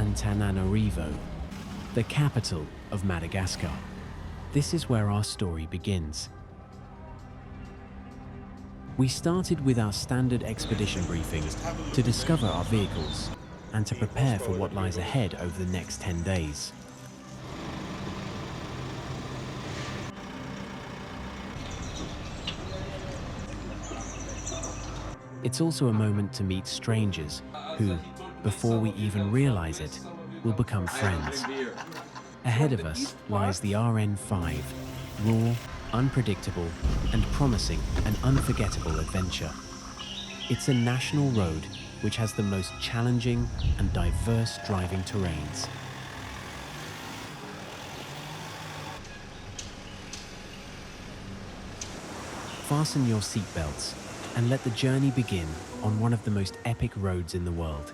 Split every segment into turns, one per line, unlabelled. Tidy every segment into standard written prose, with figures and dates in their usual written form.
Antananarivo, the capital of Madagascar. This is where our story begins. We started with our standard expedition briefing to discover our vehicles and to prepare for what lies ahead over the next 10 days. It's also a moment to meet strangers who, before we even realize it, will become friends. Ahead of us lies the RN5, raw, unpredictable, and promising an unforgettable adventure. It's a national road which has the most challenging and diverse driving terrains. Fasten your seatbelts and let the journey begin on one of the most epic roads in the world.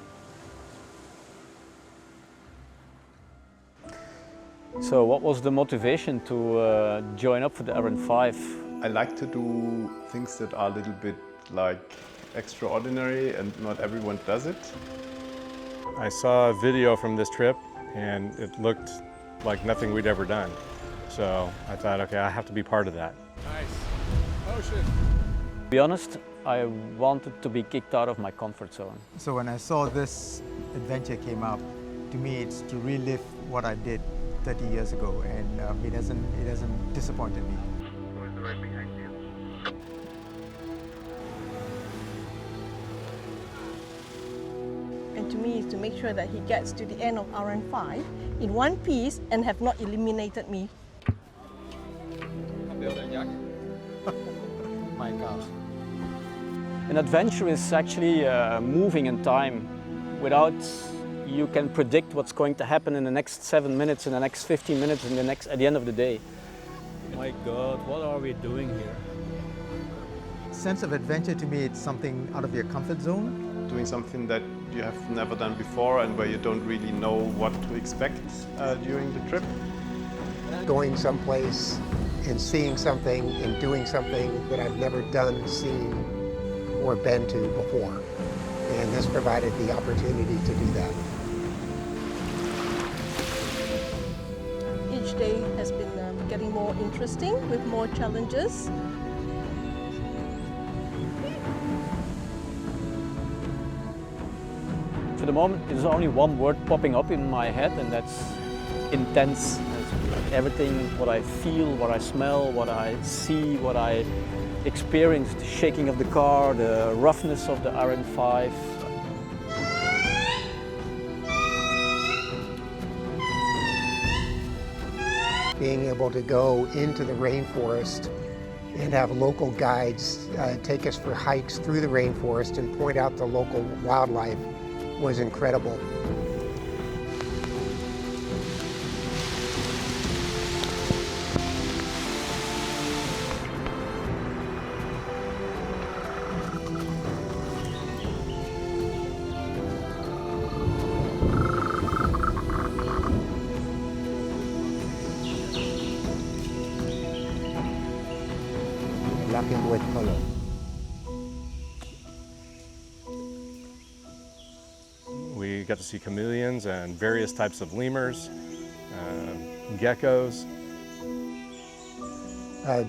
So what was the motivation to join up for the RN5?
I like to do things that are a little bit like extraordinary and not everyone does it.
I saw a video from this trip and it looked like nothing we'd ever done. So I thought, okay, I have to be part of that.
Nice. Ocean.
To be honest, I wanted to be kicked out of my comfort zone.
So when I saw this adventure came up, to me it's to relive what I did 30 years ago, and it hasn't disappointed me.
And to me, is to make sure that he gets to the end of RN5 in one piece and have not eliminated me.
My God.
An adventure is actually moving in time without you can predict what's going to happen in the next 7 minutes, in the next 15 minutes, at the end of the day.
My God, what are we doing here?
Sense of adventure to me, it's something out of your comfort zone.
Doing something that you have never done before and where you don't really know what to expect during the trip.
Going someplace and seeing something and doing something that I've never done, seen, or been to before. And this provided the opportunity to do that.
Each day has been getting more interesting with more challenges.
For the moment, there's only one word popping up in my head, and that's intense. That's everything, what I feel, what I smell, what I see, what I experience, the shaking of the car, the roughness of the RN5.
Being able to go into the rainforest and have local guides take us for hikes through the rainforest and point out the local wildlife was incredible. Black and white color.
We got to see chameleons and various types of lemurs, geckos.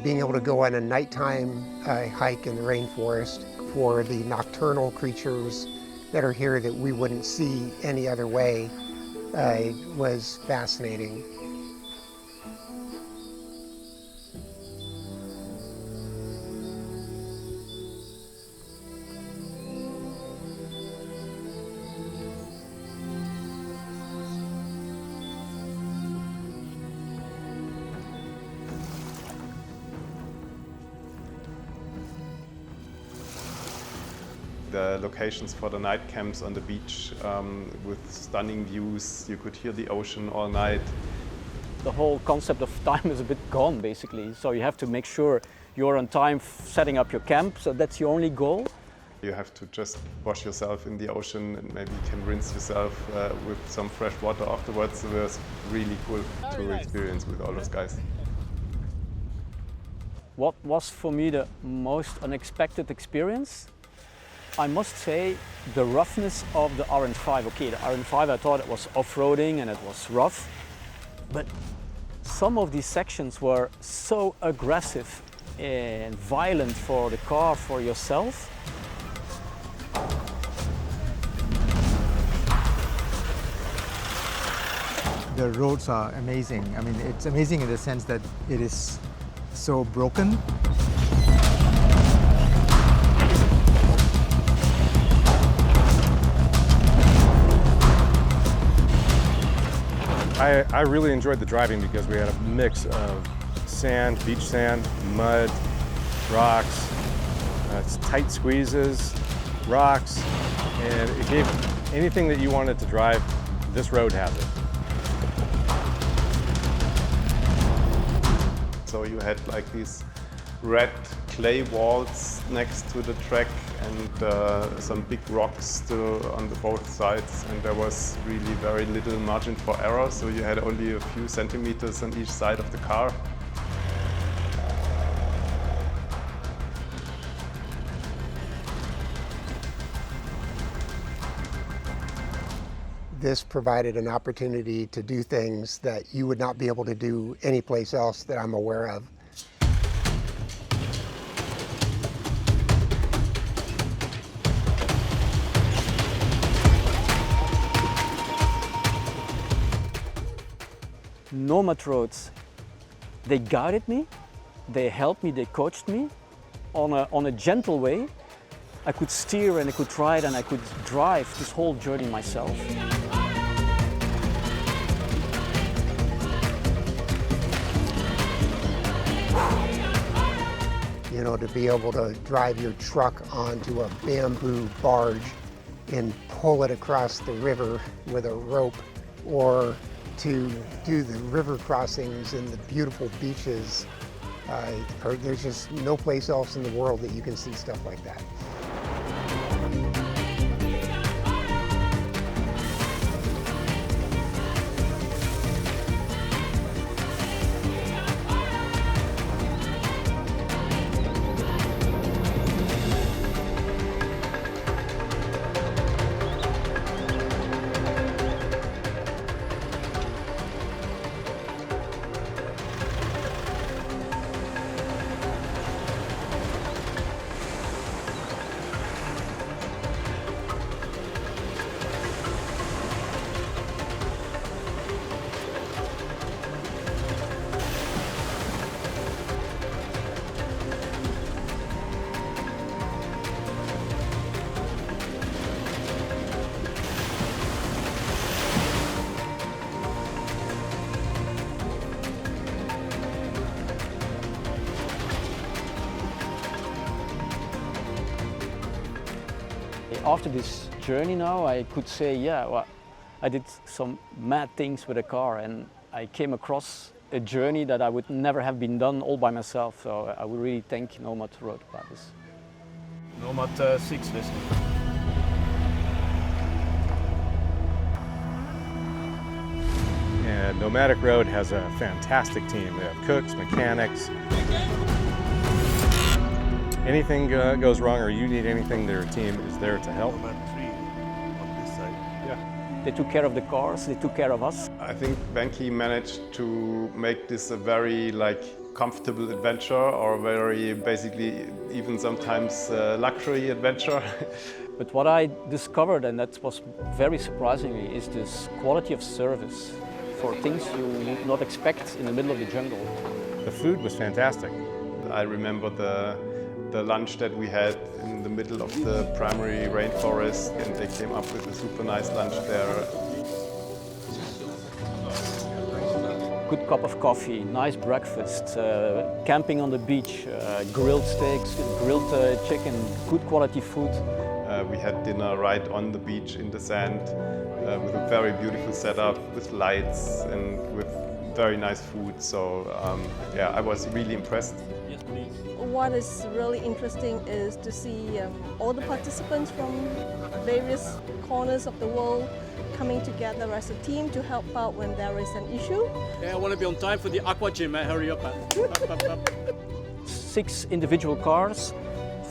Being able to go on a nighttime hike in the rainforest for the nocturnal creatures that are here that we wouldn't see any other way was fascinating.
The locations for the night camps on the beach with stunning views. You could hear the ocean all night.
The whole concept of time is a bit gone, basically. So you have to make sure you're on time setting up your camp, so that's your only goal.
You have to just wash yourself in the ocean and maybe you can rinse yourself with some fresh water afterwards. So it was really cool to experience with all those guys.
What was for me the most unexpected experience? I must say the roughness of the RN5. Okay, the RN5 I thought it was off-roading and it was rough, but some of these sections were so aggressive and violent for the car, for yourself.
The roads are amazing. I mean, it's amazing in the sense that it is so broken.
I really enjoyed the driving because we had a mix of sand, beach sand, mud, rocks, tight squeezes, rocks, and it gave anything that you wanted to drive, this road has it.
So you had like these red clay walls next to the track and some big rocks on the both sides, and there was really very little margin for error, so you had only a few centimeters on each side of the car.
This provided an opportunity to do things that you would not be able to do anyplace else that I'm aware of.
Nomad roads, they guided me, they helped me, they coached me on a gentle way. I could steer and I could ride and I could drive this whole journey myself.
You know, to be able to drive your truck onto a bamboo barge and pull it across the river with a rope, or to do the river crossings and the beautiful beaches. There's just no place else in the world that you can see stuff like that.
After this journey now, I could say, yeah, well, I did some mad things with a car and I came across a journey that I would never have been done all by myself. So I would really thank Nomad Road about this.
Nomad 6 listening.
And Nomadic Road has a fantastic team. They have cooks, mechanics. Anything goes wrong or you need anything, their team is there to help.
Nomad 3 on this side.
They took care of the cars, they took care of us.
I think Venki managed to make this a very comfortable adventure, or very basically even sometimes luxury adventure.
But what I discovered, and that was very surprisingly, is this quality of service for things you would not expect in the middle of the jungle.
The food was fantastic.
I remember the lunch that we had in the middle of the primary rainforest, and they came up with a super nice lunch there.
Good cup of coffee, nice breakfast, camping on the beach, grilled steaks, grilled chicken, good quality food.
We had dinner right on the beach in the sand with a very beautiful setup with lights and with very nice food. So yeah, I was really impressed.
Yes, please.
What is really interesting is to see all the participants from various corners of the world coming together as a team to help out when there is an issue.
Yeah, I want to be on time for the aqua gym, man. Hurry up, man.
6 individual cars,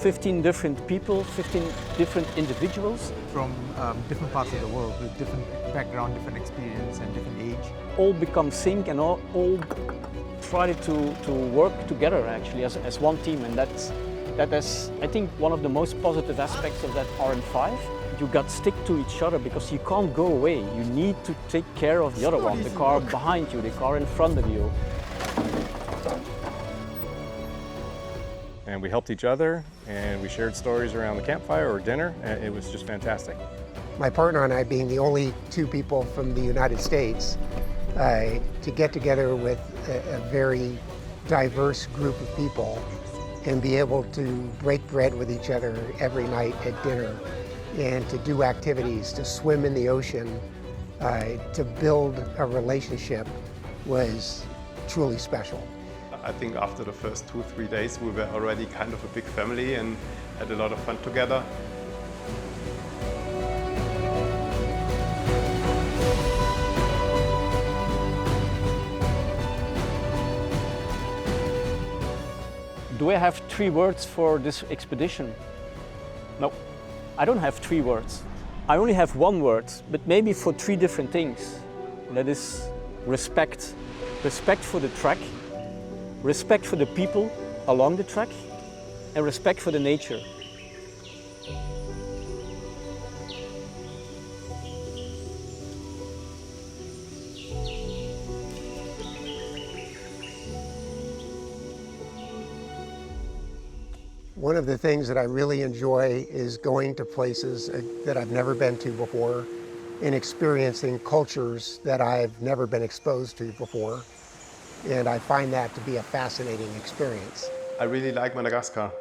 15 different people, 15 different individuals.
From different parts of the world with different background, different experience and different age.
All become sync and all try to work together actually as one team, and that is, I think, one of the most positive aspects of that RN5. You got to stick to each other because you can't go away. You need to take care of the other one, the car behind you, the car in front of you.
And we helped each other, and we shared stories around the campfire or dinner, and it was just fantastic.
My partner and I, being the only two people from the United States, to get together with a very diverse group of people and be able to break bread with each other every night at dinner and to do activities, to swim in the ocean, to build a relationship was truly special.
I think after the first 2-3 days we were already kind of a big family and had a lot of fun together.
Do I have 3 words for this expedition? No, I don't have 3 words. I only have 1 word, but maybe for 3 different things. And that is respect. Respect for the track, respect for the people along the track, and respect for the nature.
One of the things that I really enjoy is going to places that I've never been to before and experiencing cultures that I've never been exposed to before. And I find that to be a fascinating experience.
I really like Madagascar,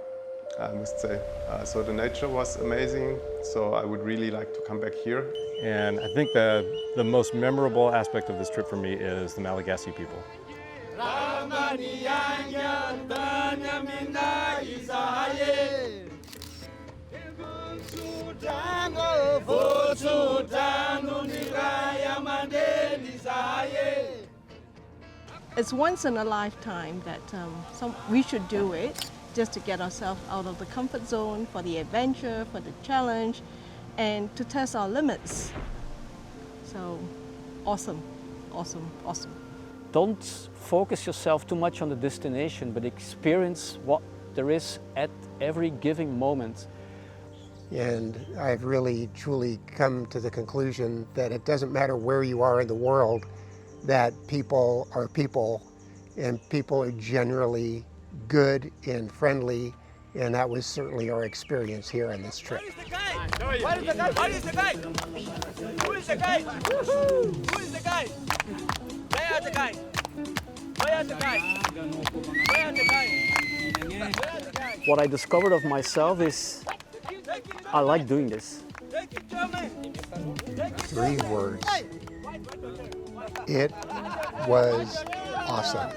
I must say. So the nature was amazing, so I would really like to come back here.
And I think the most memorable aspect of this trip for me is the Malagasy people.
It's once in a lifetime that we should do it, just to get ourselves out of the comfort zone, for the adventure, for the challenge, and to test our limits. So, awesome, awesome, awesome.
Don't focus yourself too much on the destination, but experience what there is at every given moment.
And I've really, truly come to the conclusion that it doesn't matter where you are in the world, that people are people, and people are generally good and friendly, and that was certainly our experience here on this trip.
Where is the guide? Where is the guide? Where is the guide? Who is the guide? Who is the guide? Where are the guide? Where are the guide? Where are the guide?
What I discovered of myself is I like doing this.
3 words. It was awesome.